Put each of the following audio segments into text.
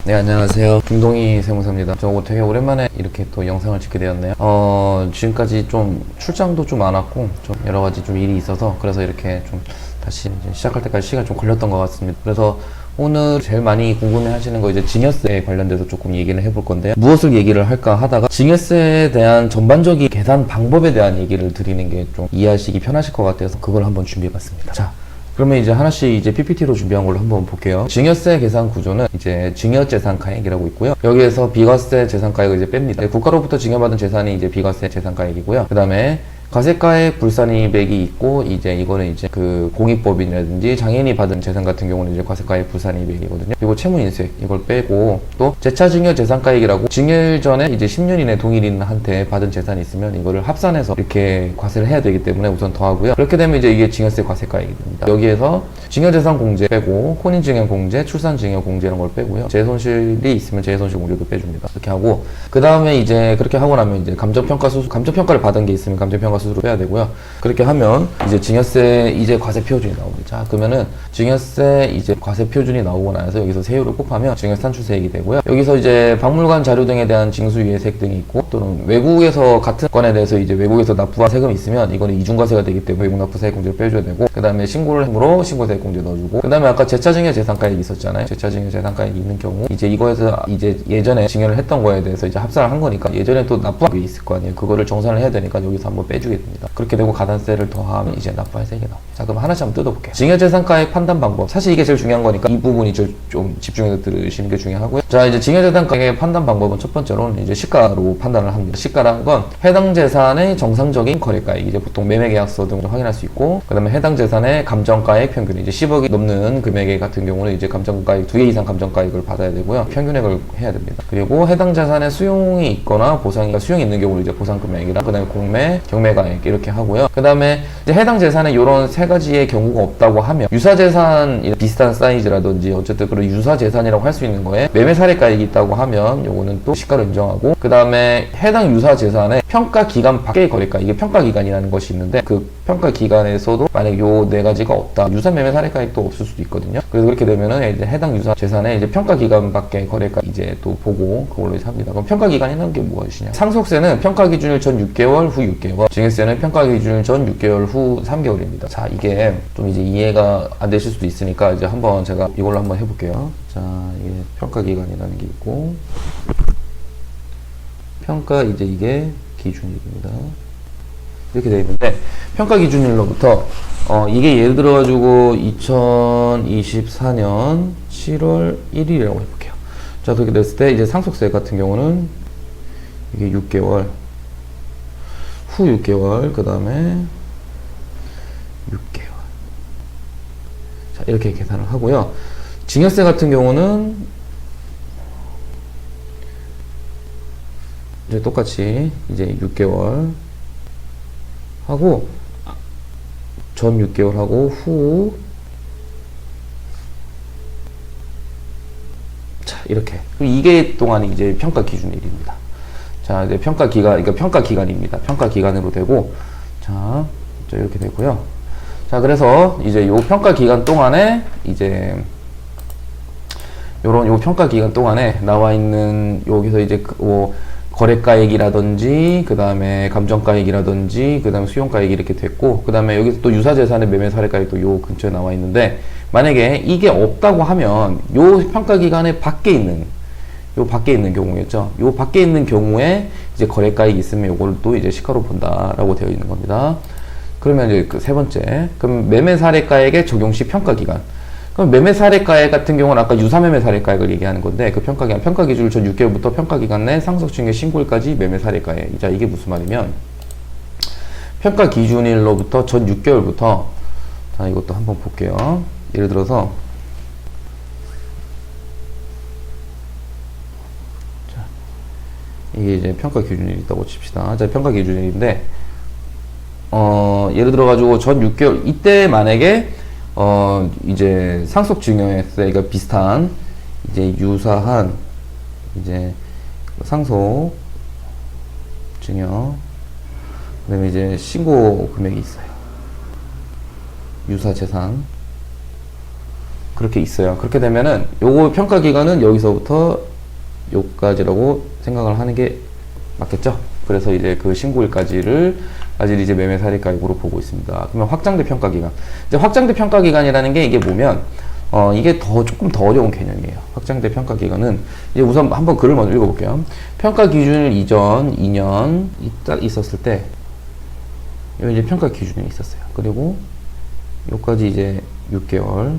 네, 안녕하세요. 김동희 세무사입니다. 저 되게 오랜만에 이렇게 또 영상을 찍게 되었네요. 지금까지 좀 출장도 좀 많았고, 좀 여러 가지 좀 일이 있어서, 그래서 이렇게 좀 다시 이제 시작할 때까지 시간이 좀 걸렸던 것 같습니다. 그래서 오늘 제일 많이 궁금해 하시는 거 이제 증여세에 관련돼서 조금 얘기를 해볼 건데요. 무엇을 얘기를 할까 하다가 증여세에 대한 전반적인 계산 방법에 대한 얘기를 드리는 게 좀 이해하시기 편하실 것 같아서 그걸 한번 준비해 봤습니다. 자, 그러면 이제 하나씩 이제 PPT로 준비한 걸로 한번 볼게요. 증여세 계산 구조는 이제 증여재산가액이라고 있고요. 여기에서 비과세 재산가액을 이제 뺍니다. 국가로부터 증여받은 재산이 이제 비과세 재산가액이고요. 그 다음에 과세가액 불산이익이 있고, 이제 이거는 이제 그 공익법인이라든지 장애인이 받은 재산 같은 경우는 이제 과세가액 불산이익이거든요. 그리고 채무인수액 이걸 빼고, 또 재차증여 재산가액이라고 증여일 전에 이제 10년 이내 동일인한테 받은 재산이 있으면 이거를 합산해서 이렇게 과세를 해야 되기 때문에 우선 더하고요. 그렇게 되면 이제 이게 증여세 과세가액이 됩니다. 여기에서 증여재산 공제 빼고, 혼인증여 공제, 출산증여 공제 이런 걸 빼고요. 재손실이 있으면 재손실 공제도 빼줍니다. 이렇게 하고, 그 다음에 이제 그렇게 하고 나면 이제 감정평가를 받은 게 있으면 감정평가 수수료 빼야 되고요. 그렇게 하면 이제 증여세 이제 과세 표준이 나옵니다. 자, 그러면은 증여세 이제 과세 표준이 나오고 나서 여기서 세율을 곱하면 증여세 산출세액이 되고요. 여기서 이제 박물관 자료 등에 대한 징수유예세액 등이 있고, 또는 외국에서 같은 건에 대해서 이제 외국에서 납부한 세금이 있으면 이거는 이중과세가 되기 때문에 외국 납부세액 공제를 빼줘야 되고, 그 다음에 신고를 함으로 신고세액 공제 넣어주고, 그 다음에 아까 재차증여 재산가액이 있었잖아요. 재차증여 재산가액이 있는 경우 이제 이거에서 이제 예전에 증여를 했던 거에 대해서 이제 합산을 한 거니까 예전에 또 납부한 게 있을 거 아니에요. 그거를 정산을 해야 되니까 여기서 한번 빼주게 됩니다. 그렇게 되고 가산세를 더하면 이제 납부할 세액이 나옵니다. 자, 그럼 하나씩 한번 뜯어볼게요. 증여재산가액 판단 방법. 사실 이게 제일 중요한 거니까 이 부분이 좀 집중해서 들으시는 게 중요하고요. 자, 이제 증여재산가액의 판단 방법은 첫 번째로는 이제 시가로 판단을 합니다. 시가라는 건 해당 재산의 정상적인 거래가액, 이제 보통 매매계약서 등을 확인할 수 있고, 그 다음에 해당 재산의 감정가액 평균, 이제 10억이 넘는 금액 같은 경우는 이제 감정가액 2개 이상 감정가액을 받아야 되고요. 평균액을 해야 됩니다. 그리고 해당 재산의 수용이 있거나 보상이 수용이 있는 경우는 이제 보상금액이랑, 그 다음에 공매, 경매가액 이렇게 하고요. 그 다음에 이제 해당 재산에 이런 세 가지의 경우가 없다고 하면 유사재산 비슷한 사이즈라든지 어쨌든 그런 유사재산이라고 할 수 있는 거에 매매 사례가액이 있다고 하면 요거는 또 시가로 인정하고, 그 다음에 해당 유사재산의 평가기간 밖의 거래가, 이게 평가기간이라는 것이 있는데 그 평가기간에서도 만약 요 네 가지가 없다, 유사 매매 사례가액도 없을 수도 있거든요. 그래서 그렇게 되면은 이제 해당 유사재산의 이제 평가기간 밖의 거래가 이제 또 보고 그걸로 이제 합니다. 그럼 평가기간이라는 게 무엇이냐? 상속세는 평가기준일 전 6개월 후 6개월, 증여세는 평가기준일 전 6개월 후 3개월입니다. 자, 이게 좀 이제 이해가 안 되실 수도 있으니까 이제 한번 제가 이걸로 한번 해볼게요. 자, 이게 평가기간이라는 게 있고, 평가 이제 이게 기준일입니다. 이렇게 되어 있는데, 평가 기준일로부터 이게 예를 들어 가지고 2024년 7월 1일이라고 해볼게요. 자, 그렇게 됐을 때 이제 상속세 같은 경우는 이게 6개월 후 6개월, 그 다음에 6개월. 자, 이렇게 계산을 하고요. 증여세 같은 경우는 이제 똑같이 이제 6개월 하고, 전 6개월 하고 후, 자, 이렇게. 이게 동안이 이제 평가 기준일입니다. 자, 이제 평가 기간, 그러니까 평가 기간입니다. 평가 기간으로 되고, 자, 이렇게 되고요. 자, 그래서 이제 요 평가 기간 동안에 이제 요런 요 평가 기간 동안에 나와 있는 여기서 이제 거래가액이라든지, 그 다음에 감정가액이라든지, 그 다음에 수용가액이 이렇게 됐고, 그 다음에 여기서 또 유사재산의 매매 사례가액도 요 근처에 나와 있는데, 만약에 이게 없다고 하면 요 평가기간에 밖에 있는 경우겠죠. 요 밖에 있는 경우에 이제 거래가액이 있으면 요걸 또 이제 시가로 본다라고 되어 있는 겁니다. 그러면 이제 그 세 번째, 그럼 매매 사례가액의 적용 시 평가기간. 그럼 매매 사례가액 같은 경우는 아까 유사매매 사례가액을 얘기하는 건데, 그 평가기간, 평가기준일 전 6개월부터 평가기간 내 상속증여 신고일까지 매매 사례가액. 자, 이게 무슨 말이면, 평가기준일로부터 전 6개월부터, 자, 이것도 한번 볼게요. 예를 들어서, 자, 이게 이제 평가기준일이 있다고 칩시다. 자, 평가기준일인데, 예를 들어가지고 전 6개월, 이때 만약에 이제 상속증여세가 비슷한, 이제 유사한, 이제 상속증여, 그 다음에 이제 신고 금액이 있어요. 유사재산. 그렇게 있어요. 그렇게 되면은 요거 평가 기간은 여기서부터 요까지라고 생각을 하는 게 맞겠죠? 그래서 이제 그 신고일까지를 아직 이제 매매 사례가액으로 보고 있습니다. 그러면 확장돼 평가 기간. 이제 확장돼 평가 기간이라는 게 이게 뭐면 이게 조금 더 어려운 개념이에요. 확장돼 평가 기간은 이제 우선 한번 글을 먼저 읽어볼게요. 평가 기준일 이전 2년 딱 있었을 때 여기 이제 평가 기준이 있었어요. 그리고 여기까지 이제 6개월.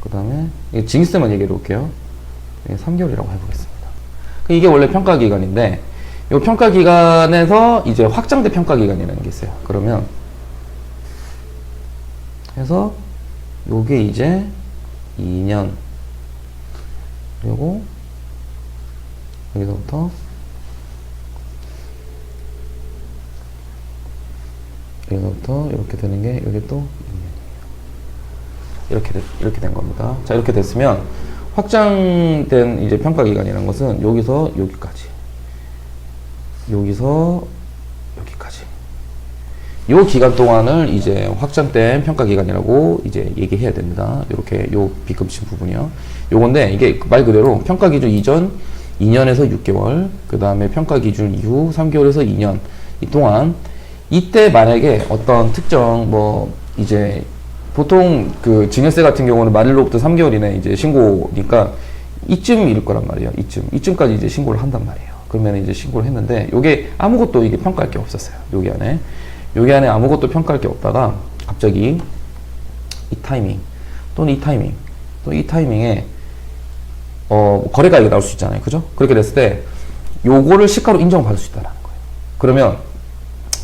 그 다음에 징수세만 얘기해 볼게요. 3개월이라고 해보겠습니다. 이게 원래 평가 기간인데 이 평가 기간에서 이제 확장돼 평가 기간이라는 게 있어요. 그러면 해서 요게 이제 2년 그리고 여기서부터 이렇게 되는 게 여기 또 2년이에요. 이렇게 된 겁니다. 자, 이렇게 됐으면 확장된 이제 평가 기간이라는 것은 여기서 여기까지 요 기간 동안을 이제 확장된 평가 기간이라고 이제 얘기해야 됩니다. 이렇게 요 비급식 부분이요. 요건데 이게 말 그대로 평가 기준 이전 2년에서 6개월, 그 다음에 평가 기준 이후 3개월에서 2년 이 동안 이때 만약에 어떤 특정 뭐 이제 보통 그 증여세 같은 경우는 만일로부터 3개월 이내 이제 신고니까 이쯤일 거란 말이에요. 이쯤까지 이제 신고를 한단 말이에요. 그러면 이제 신고를 했는데 요게 아무것도 이게 평가할 게 없었어요. 여기 안에 아무것도 평가할 게 없다가 갑자기 이 타이밍 또는 이 타이밍에 거래가액이 나올 수 있잖아요. 그죠? 그렇게 됐을 때 요거를 시가로 인정받을 수 있다는 거예요. 그러면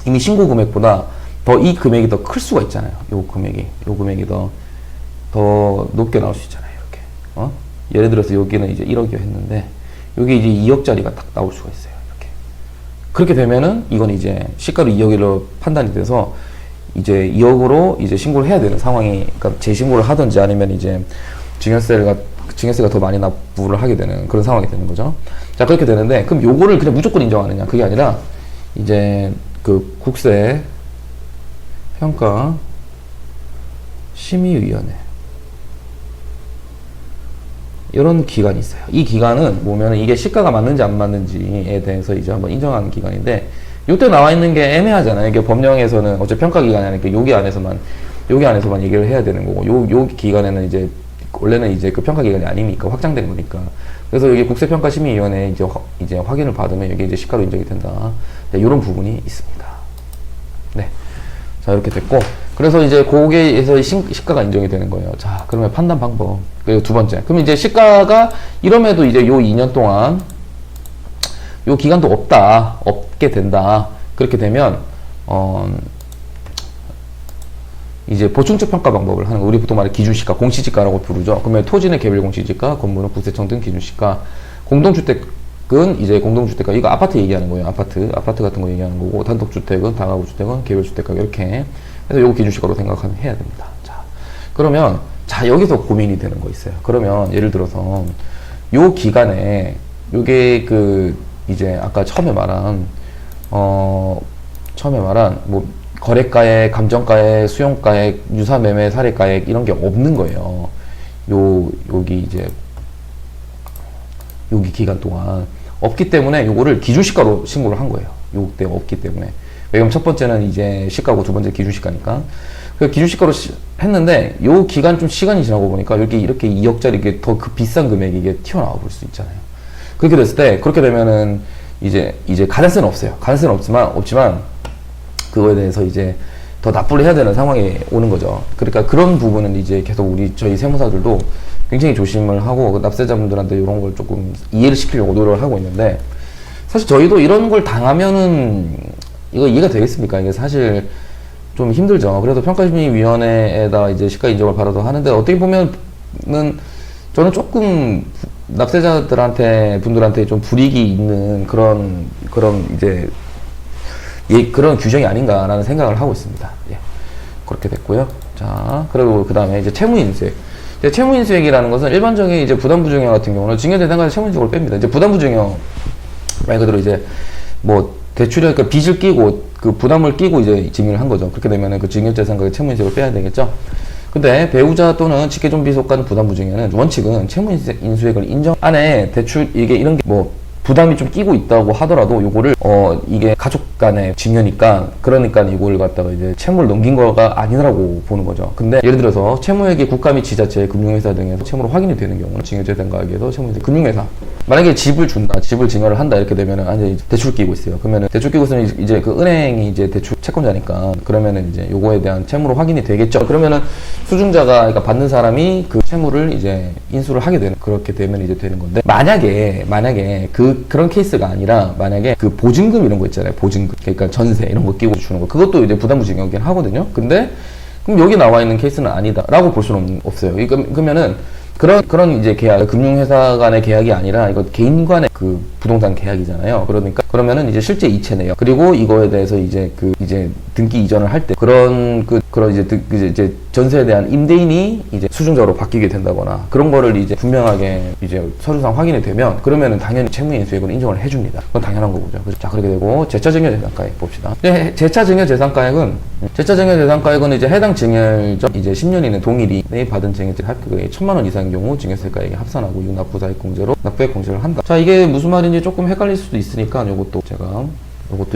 이미 신고 금액보다 더 이 금액이 더 클 수가 있잖아요. 요 금액이 더 높게 나올 수 있잖아요. 이렇게. 예를 들어서 여기는 이제 1억이요 했는데 여기 이제 2억짜리가 딱 나올 수가 있어요. 이렇게. 그렇게 되면은 이건 이제 시가로 2억으로 판단이 돼서 이제 2억으로 이제 신고를 해야 되는 상황이, 그러니까 재신고를 하든지 아니면 이제 증여세가 더 많이 납부를 하게 되는 그런 상황이 되는 거죠. 자, 그렇게 되는데 그럼 요거를 그냥 무조건 인정하느냐? 그게 아니라 이제 그 국세 평가 심의위원회 이런 기간이 있어요. 이 기간은 보면 이게 시가가 맞는지 안 맞는지에 대해서 이제 한번 인정하는 기간인데 요때 나와 있는 게 애매하잖아요. 이게 법령에서는 어차피 평가 기간이 아니니까 여기 안에서만 얘기를 해야 되는 거고 요 기간에는 이제 원래는 이제 그 평가 기간이 아니니까 확장된 거니까. 그래서 여기 국세평가심의위원회 이제 확인을 받으면 여기 이제 시가로 인정이 된다. 네, 이런 부분이 있습니다. 네. 자, 이렇게 됐고. 그래서 이제 거기에서 시가가 인정이 되는 거예요. 자, 그러면 판단 방법. 그리고 두 번째. 그럼 이제 시가가 이럼에도 이제 요 2년 동안 요 기간도 없게 된다. 그렇게 되면, 이제 보충적 평가 방법을 하는 거. 우리 보통 말해 기준시가, 공시지가라고 부르죠. 그러면 토지는 개별 공시지가, 건물은 국세청 등 기준시가, 공동주택은 이제 공동주택가, 이거 아파트 얘기하는 거예요. 아파트 같은 거 얘기하는 거고, 단독주택은, 다가구주택은 개별주택가, 이렇게. 그래서 요거 기준시가로 생각해야 됩니다. 자, 그러면, 여기서 고민이 되는 거 있어요. 그러면, 예를 들어서, 요 기간에, 요게 이제 아까 처음에 말한, 뭐, 거래가액, 감정가액, 수용가액, 유사매매 사례가액 이런 게 없는 거예요. 여기 기간 동안 없기 때문에 요거를 기준시가로 신고를 한 거예요. 요때 없기 때문에. 왜냐면 첫 번째는 이제 시가고 두 번째 기준시가니까. 그 기준시가로 했는데 요 기간 좀 시간이 지나고 보니까 여기 이렇게 2억짜리 이게 더 그 비싼 금액이 이게 튀어나와 볼 수 있잖아요. 그렇게 됐을 때 그렇게 되면은 이제 가산세는 없어요. 가산세는 없지만 그거에 대해서 이제 더 납부를 해야 되는 상황이 오는 거죠. 그러니까 그런 부분은 이제 계속 저희 세무사들도 굉장히 조심을 하고 납세자분들한테 이런 걸 조금 이해를 시키려고 노력을 하고 있는데 사실 저희도 이런 걸 당하면은 이거 이해가 되겠습니까? 이게 사실 좀 힘들죠. 그래도 평가심의위원회에다 이제 시가 인정을 받아도 하는데 어떻게 보면은 저는 조금 분들한테 좀 불이익이 있는 그런 이제 그런 규정이 아닌가라는 생각을 하고 있습니다. 예. 그렇게 됐고요. 자, 그리고 그 다음에 이제 채무인수액. 채무인수액이라는 것은 일반적인 이제 부담부증여 같은 경우는 증여된 상가에서 채무인수액을 뺍니다. 이제 부담부증여 말 그대로 이제 뭐 대출에 그 빚을 끼고 그 부담을 끼고 이제 증여를 한 거죠. 그렇게 되면은 그 증여재 상가의 채무인수액을 빼야 되겠죠. 근데 배우자 또는 직계존비 속간 부담부 중에는 원칙은 채무 인수액을 인정 안에 대출 이게 이런 게 뭐 부담이 좀 끼고 있다고 하더라도 요거를 이게 가족 간의 증여니까 그러니까 이걸 갖다가 이제 채무를 넘긴 거가 아니라고 보는 거죠. 근데 예를 들어서 채무액이 국가 및 지자체, 금융회사 등에서 채무로 확인이 되는 경우는 증여재산가액에서 채무인수 금융회사 만약에 집을 준다, 집을 증여를 한다 이렇게 되면은 이제 대출 끼고 있어요. 그러면은 대출 끼고 있으면 이제 그 은행이 이제 대출 채권자니까 그러면은 이제 요거에 대한 채무로 확인이 되겠죠. 그러면은 수증자가 그러니까 받는 사람이 그 채무를 이제 인수를 하게 되는 그렇게 되면 이제 되는 건데 만약에 그런 케이스가 아니라 만약에 그 보증금 이런 거 있잖아요. 보증금 그러니까 전세 이런 거 끼고 주는 거 그것도 이제 부담부 증여이긴 하거든요. 근데 그럼 여기 나와 있는 케이스는 아니다라고 볼 수는 없어요. 그러면은 그런 이제 계약, 금융회사 간의 계약이 아니라 이거 개인 간의 그 부동산 계약이잖아요. 그러니까 그러면은 이제 실제 이체네요. 그리고 이거에 대해서 이제 이제 등기 이전을 할 때 그런 이제 전세에 대한 임대인이 이제 수증자로 바뀌게 된다거나 그런 거를 이제 분명하게 이제 서류상 확인이 되면 그러면은 당연히 채무인수액을 인정을 해줍니다. 그건 당연한 거죠. 자, 그렇게 되고 재차증여재산가액 봅시다. 재차증여재산가액은 이제 해당 증여일적 이제 10년 이내 동일이 받은 증여세를 합격액이 1,000만 원 이상인 경우 증여세가액이 합산하고 납부사액 공제로 납부액 공제를 한다. 자, 이게 무슨 말인지 조금 헷갈릴 수도 있으니까 요것도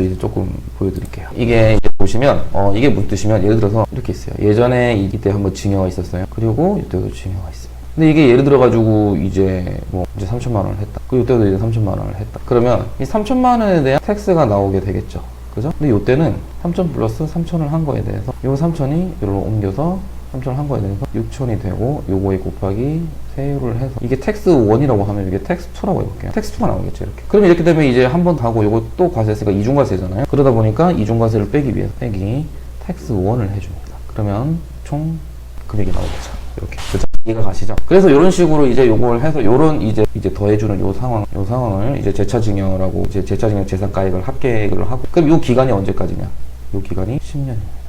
이제 조금 보여드릴게요. 이게 이제 보시면 이게 무슨 뜻이면 예를 들어서 이렇게 있어요. 예전에 이때 한번 증여가 있었어요. 그리고 이때도 증여가 있습니다. 근데 이게 예를 들어가지고 이제 3천만 원을 했다. 그리고 이때도 이제 3천만 원을 했다. 그러면 이 3천만 원에 대한 텍스가 나오게 되겠죠. 그죠? 근데 이때는 3천 플러스 3천을 한 거에 대해서 요 3천이 여기로 옮겨서 3천을 한 거에 대해서 6천이 되고 요거에 곱하기 세율을 해서 이게 텍스 1이라고 하면 이게 텍스 2라고 해볼게요. 텍스 2가 나오겠죠. 이렇게. 그러면 이렇게 되면 이제 한 번 더 하고 요거 또 과세세가 이중과세잖아요. 그러다 보니까 이중과세를 빼기 위해서 텍스 1을 해줍니다. 그러면 총 금액이 나오겠죠. 이렇게. 그죠? 이해가 가시죠? 그래서 이런 식으로 이제 요걸 해서 요런 이제 더해주는 요 상황을 이제 재차증여라고 이제 재차증여 재산가액을 합계를 하고 그럼 요 기간이 언제까지냐? 요 기간이 10년입니다.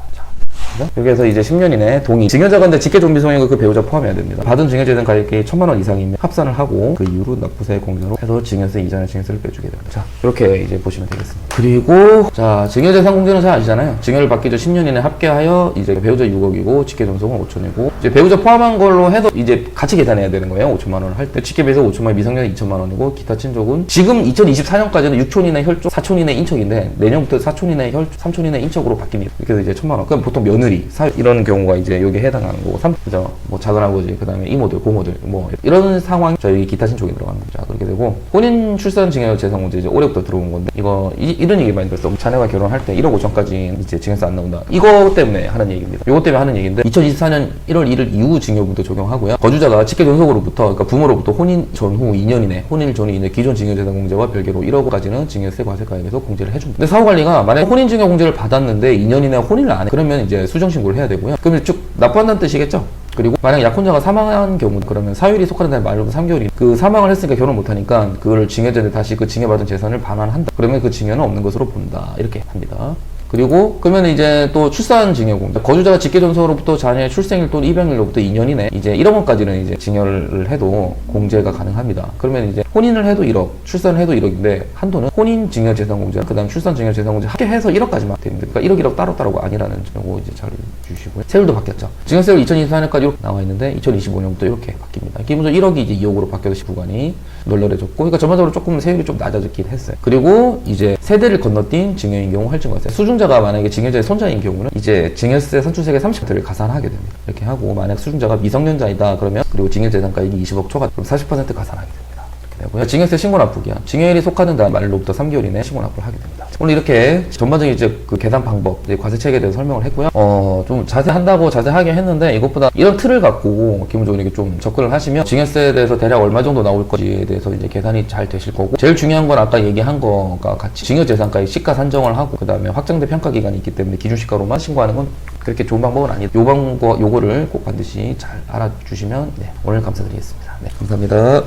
여기에서 이제 10년 이내 동의 증여자가 근데 직계존비속액을 그 배우자 포함해야 됩니다. 받은 증여재산 가액이 1,000만 원 이상이면 합산을 하고 그 이후로 납부세 공제로 해서 증여세 이전의 증여세를 빼주게 됩니다. 자, 이렇게 이제 보시면 되겠습니다. 그리고 자, 증여재산 공제는 잘 아시잖아요. 증여를 받기 전 10년 이내 합계하여 이제 배우자 6억이고 직계존속은 5천이고 이제 배우자 포함한 걸로 해도 이제 같이 계산해야 되는 거예요. 5천만 원을 할 때 직계비에서 5천만 원, 미성년은 2천만 원이고 기타 친족은 지금 2024년까지는 6촌 이내 혈족, 4촌 이내 인척인데 내년부터 4촌 이내 혈족, 3촌 이내 인척으로 바뀝니다. 이렇게 해서 이제 1,000만 원. 그럼 보통 며느리, 이런 경우가 이제 여기에 해당하는 거고, 그죠? 뭐 작은아버지, 그 다음에 이모들, 고모들, 뭐 이런 상황 저희 기타 친족이 들어가는 거죠. 자, 그렇게 되고 혼인 출산 증여 재산 공제 이제 올해부터 들어온 건데 이런 얘기 많이 들었어. 자녀가 결혼할 때 1억 5천까지 이제 증여세 안 나온다. 이거 때문에 하는 얘기입니다. 이거 때문에 하는 얘기인데 2024년 1월 1일 이후 증여분도 적용하고요. 거주자가 직계존속으로부터 그러니까 부모로부터 혼인 전후 2년 이내, 혼인 전후 이내 기존 증여재산 공제와 별개로 1억까지는 증여세 과세가액에서 공제를 해줍니다. 근데 사후관리가 만약에 혼인 증여 공제를 받았는데 2년 이내 혼인을 안 해. 그러면 이제 수정신고를 해야 되고요. 그러면 쭉 납부한다는 뜻이겠죠? 그리고 만약 약혼자가 사망한 경우 그러면 사유일이 속하는 날 말로 3개월이 그 사망을 했으니까 결혼 못하니까 그걸 증여자한테 다시 그 증여받은 재산을 반환한다. 그러면 그 증여는 없는 것으로 본다. 이렇게 합니다. 그리고 그러면 이제 또 출산 증여 공제 거주자가 직계존속으로부터 자녀의 출생일 또는 입양일로부터 2년 이내 이제 1억 원까지는 이제 증여를 해도 공제가 가능합니다. 그러면 이제 혼인을 해도 1억, 출산을 해도 1억인데 한도는 혼인 증여 재산 공제, 그다음 출산 증여 재산 공제 합계해서 1억까지만 됩니다. 그러니까 1억 따로따로가 아니라는 거 이제 잘 주시고요. 세율도 바뀌었죠. 증여세율 2024년까지 이렇게 나와 있는데 2025년부터 이렇게 바뀝니다. 기본적으로 1억이 이제 2억으로 바뀌어서 구간이 널널해졌고, 그러니까 전반적으로 조금 세율이 좀 낮아졌긴 했어요. 그리고 이제 세대를 건너뛴 증여인 경우 할증과세. 수증자가 만약에 증여자의 손자인 경우는 이제 증여세 선출세액의 30%를 가산하게 됩니다. 이렇게 하고 만약 수증자가 미성년자이다 그러면 그리고 증여재산가액이 20억 초과 그럼 40% 가산하게 됩니다. 이렇게 되고요. 증여세 신고 납부기한 증여일이 속하는 날로부터 3개월 이내 신고 납부를 하게 됩니다. 오늘 이렇게 전반적인 이제 그 계산 방법, 이제 과세 체계에 대해서 설명을 했고요. 좀 자세하게 했는데 이것보다 이런 틀을 갖고 기본적으로 이렇게 좀 접근을 하시면 증여세에 대해서 대략 얼마 정도 나올 건지에 대해서 이제 계산이 잘 되실 거고, 제일 중요한 건 아까 얘기한 거가 같이 증여재산가의 시가 산정을 하고 그 다음에 확정된 평가 기간이 있기 때문에 기준 시가로만 신고하는 건 그렇게 좋은 방법은 아니다. 요거를 꼭 반드시 잘 알아주시면 오늘 감사드리겠습니다. 네, 감사합니다.